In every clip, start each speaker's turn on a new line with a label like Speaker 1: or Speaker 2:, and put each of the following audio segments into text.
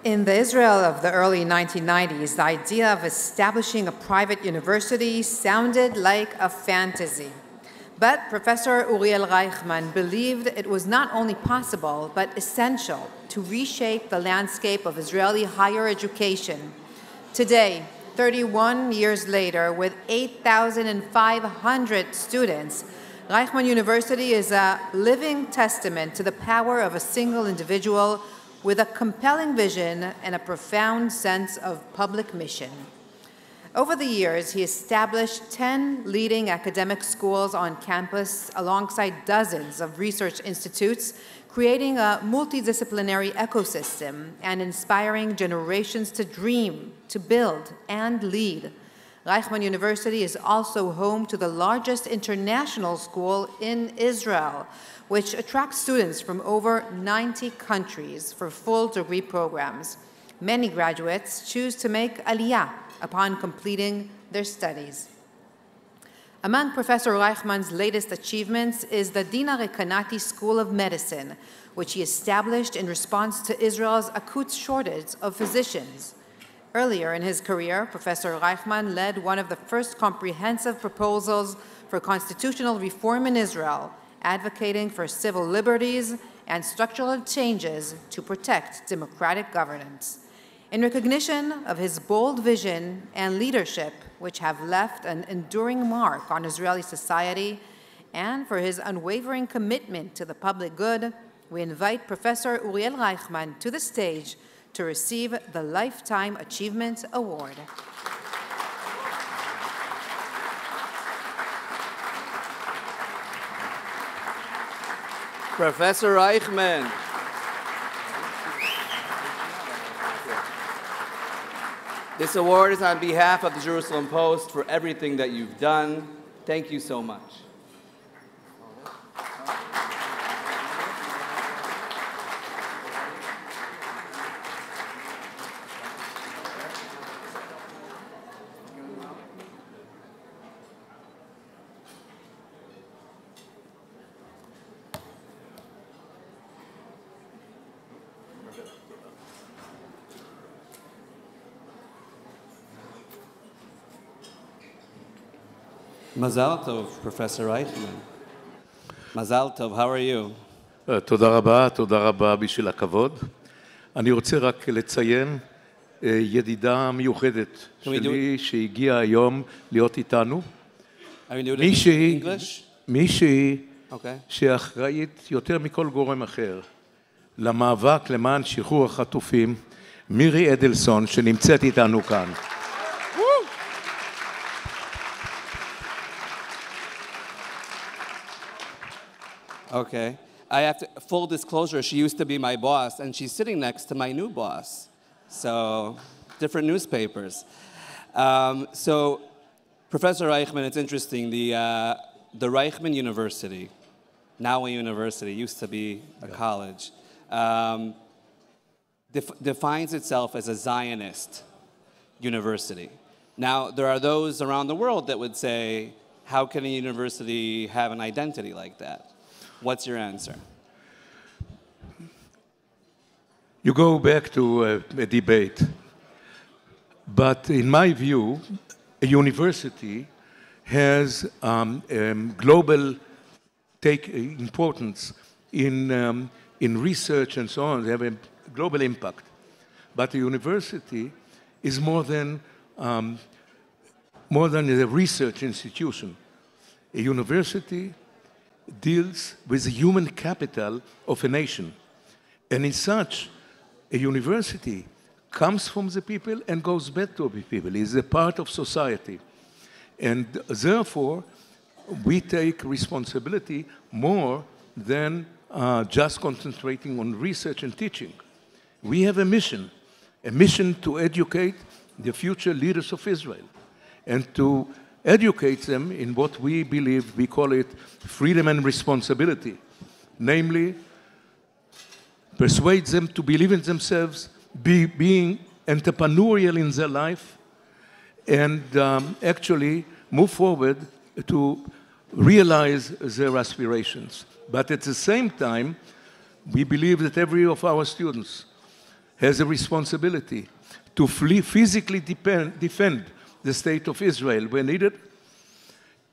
Speaker 1: In the Israel of the early 1990s, the idea of establishing a private university sounded like a fantasy. But Professor Uriel Reichman believed it was not only possible, but essential to reshape the landscape of Israeli higher education. Today, 31 years later, with 8,500 students, Reichman University is a living testament to the power of a single individual with a compelling vision and a profound sense of public mission. Over the years, he established 10 leading academic schools on campus alongside dozens of research institutes, creating a multidisciplinary ecosystem and inspiring generations to dream, to build, and lead. Reichman University is also home to the largest international school in Israel, which attracts students from over 90 countries for full degree programs. Many graduates choose to make aliyah upon completing their studies. Among Professor Reichman's latest achievements is the Dina Rekanati School of Medicine, which he established in response to Israel's acute shortage of physicians. Earlier in his career, Professor Reichman led one of the first comprehensive proposals for constitutional reform in Israel, advocating for civil liberties and structural changes to protect democratic governance. In recognition of his bold vision and leadership, which have left an enduring mark on Israeli society, and for his unwavering commitment to the public good, we invite Professor Uriel Reichman to the stage to receive the Lifetime Achievement Award.
Speaker 2: Professor Reichman. This award is on behalf of the Jerusalem Post for everything that you've done. Thank you so much. Mazal Tov, Professor Reichman. Mazal Tov, how are you?
Speaker 3: תודה רבה בשביל הכבוד. אני רוצה רק לציין ידידה מיוחדת שלי שהגיעה היום להיות איתנו. מישהי שאחראית יותר מכל גורם אחר למאבק למען שחרור החטופים, מירי אדלסון, שנמצאת איתנו כאן.
Speaker 2: Okay. I have to, full disclosure, she used to be my boss, and she's sitting next to my new boss. So, different newspapers. So, Professor Reichman, it's interesting. The Reichman University, now a university, used to be a college, defines itself as a Zionist university. Now, there are those around the world that would say, how can a university have an identity like that? What's your answer?
Speaker 3: You go back to a debate, but in my view, a university has global importance in research and so on. They have a global impact. But a university is more than a research institution. A university deals with the human capital of a nation. And in such, a university comes from the people and goes back to the people. It's a part of society. And therefore, we take responsibility more than just concentrating on research and teaching. We have a mission to educate the future leaders of Israel and to educate them in what we believe, we call it freedom and responsibility. Namely, persuade them to believe in themselves, being entrepreneurial in their life, and actually move forward to realize their aspirations. But at the same time, we believe that every of our students has a responsibility to physically defend the state of Israel when needed,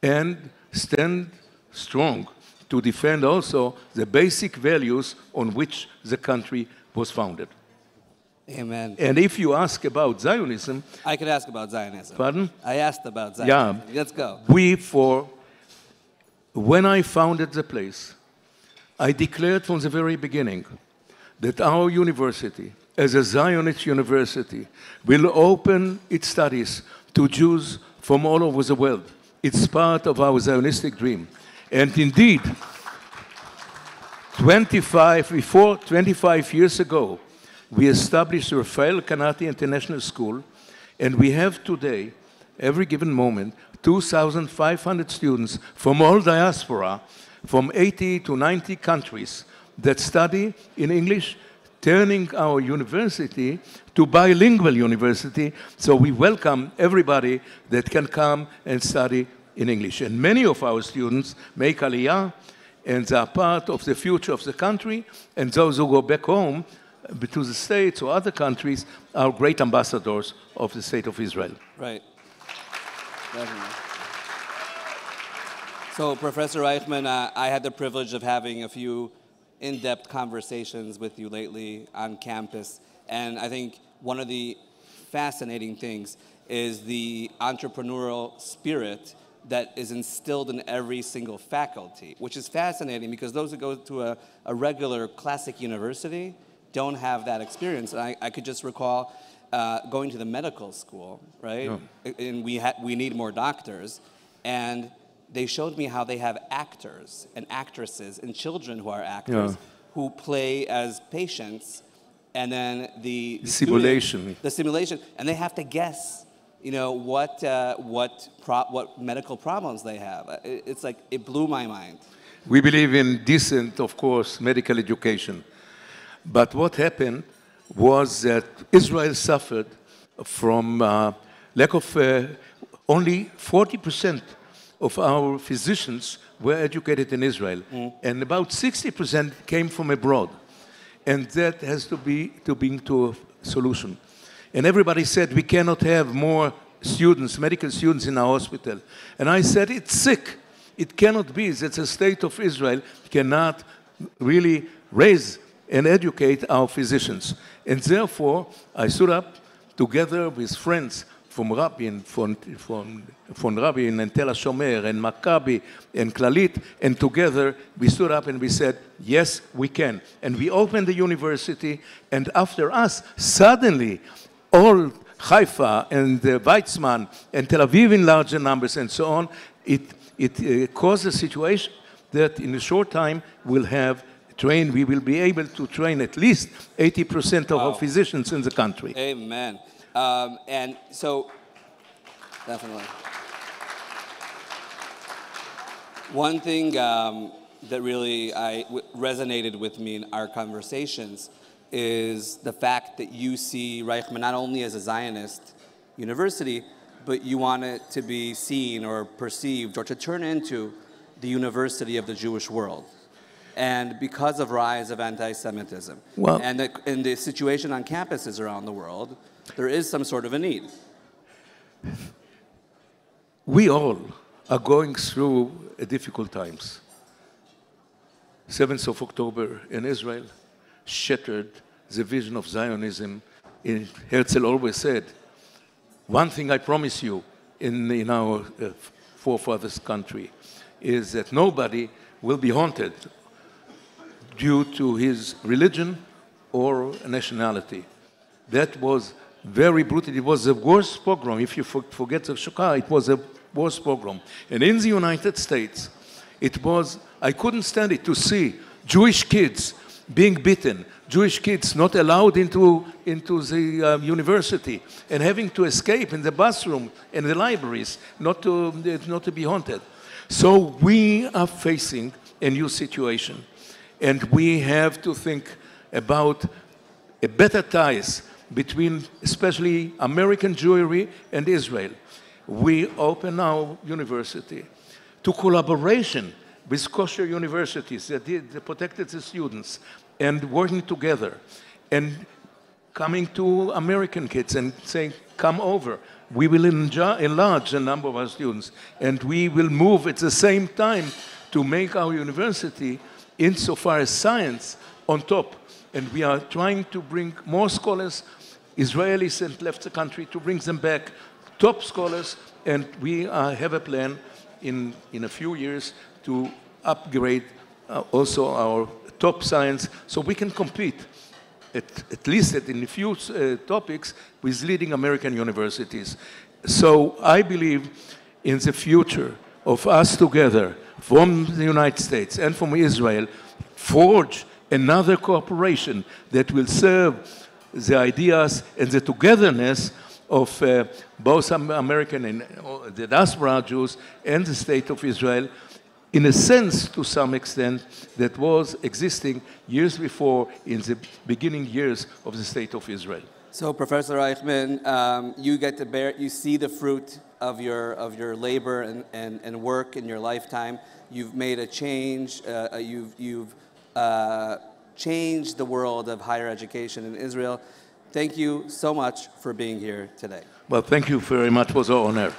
Speaker 3: and stand strong to defend also the basic values on which the country was founded.
Speaker 2: Amen.
Speaker 3: And if you ask about Zionism...
Speaker 2: I could ask about Zionism.
Speaker 3: Pardon?
Speaker 2: I asked about Zionism. Yeah. Let's go.
Speaker 3: When I founded the place, I declared from the very beginning that our university, as a Zionist university, will open its studies to Jews from all over the world. It's part of our Zionistic dream. And indeed, 25 years ago, we established the Rafael Kanati International School, and we have today, every given moment, 2,500 students from all diaspora, from 80 to 90 countries that study in English, turning our university to bilingual university. So we welcome everybody that can come and study in English. And many of our students make Aliyah, and they are part of the future of the country, and those who go back home to the States or other countries are great ambassadors of the state of Israel.
Speaker 2: Right. Definitely. So, Professor Reichman, I had the privilege of having a few in-depth conversations with you lately on campus, and I think one of the fascinating things is the entrepreneurial spirit that is instilled in every single faculty, which is fascinating because those who go to a regular classic university don't have that experience. And I could just recall going to the medical school, right? No. And we need more doctors, and they showed me how they have actors and actresses and children who are actors who play as patients, and then the
Speaker 3: simulation,
Speaker 2: and they have to guess, you know, what medical problems they have. It's like, it blew my mind.
Speaker 3: We believe in decent, of course, medical education, but what happened was that Israel suffered from lack of only 40% of our physicians were educated in Israel, and about 60% came from abroad. And that has to be to a solution. And everybody said, we cannot have more students, medical students in our hospital. And I said, it's sick. It cannot be that the state of Israel cannot really raise and educate our physicians. And therefore, I stood up together with friends from Rabin, from Rabin and Tel HaShomer and Maccabi and Klalit, and together we stood up and we said, yes, we can. And we opened the university, and after us, suddenly, all Haifa and Weizmann and Tel Aviv in larger numbers and so on, it caused a situation that in a short time we will be able to train at least 80% of our physicians in the country.
Speaker 2: Amen. And so, definitely. One thing that really resonated with me in our conversations is the fact that you see Reichman not only as a Zionist university, but you want it to be seen or perceived or to turn into the university of the Jewish world. And because of rise of anti-Semitism and the situation on campuses around the world, there is some sort of a need.
Speaker 3: We all are going through difficult times. 7th of October in Israel shattered the vision of Zionism. Herzl always said, one thing I promise you in our forefathers' country is that nobody will be haunted due to his religion or nationality. That was very brutal. It was the worst pogrom. If you forget the Shoah, it was a worst pogrom. And in the United States, I couldn't stand it to see Jewish kids being beaten, Jewish kids not allowed into the university, and having to escape in the bathroom and the libraries, not to be haunted. So we are facing a new situation, and we have to think about a better ties between especially American Jewry and Israel. We open our university to collaboration with kosher universities that protected the students and working together. And coming to American kids and saying, come over. We will enlarge the number of our students, and we will move at the same time to make our university, insofar as science, on top. And we are trying to bring more scholars. Israelis have left the country to bring them back, top scholars, and we have a plan in a few years to upgrade also our top science so we can compete, at least in a few topics, with leading American universities. So I believe in the future of us together, from the United States and from Israel, forge another cooperation that will serve the ideas and the togetherness of both American and the diaspora Jews and the State of Israel, in a sense, to some extent, that was existing years before in the beginning years of the State of Israel.
Speaker 2: So, Professor Reichman, you get to bear, you see the fruit of your labor and work in your lifetime. You've made a change. You've changed the world of higher education in Israel. Thank you so much for being here today.
Speaker 3: Well, thank you very much. It was an honor.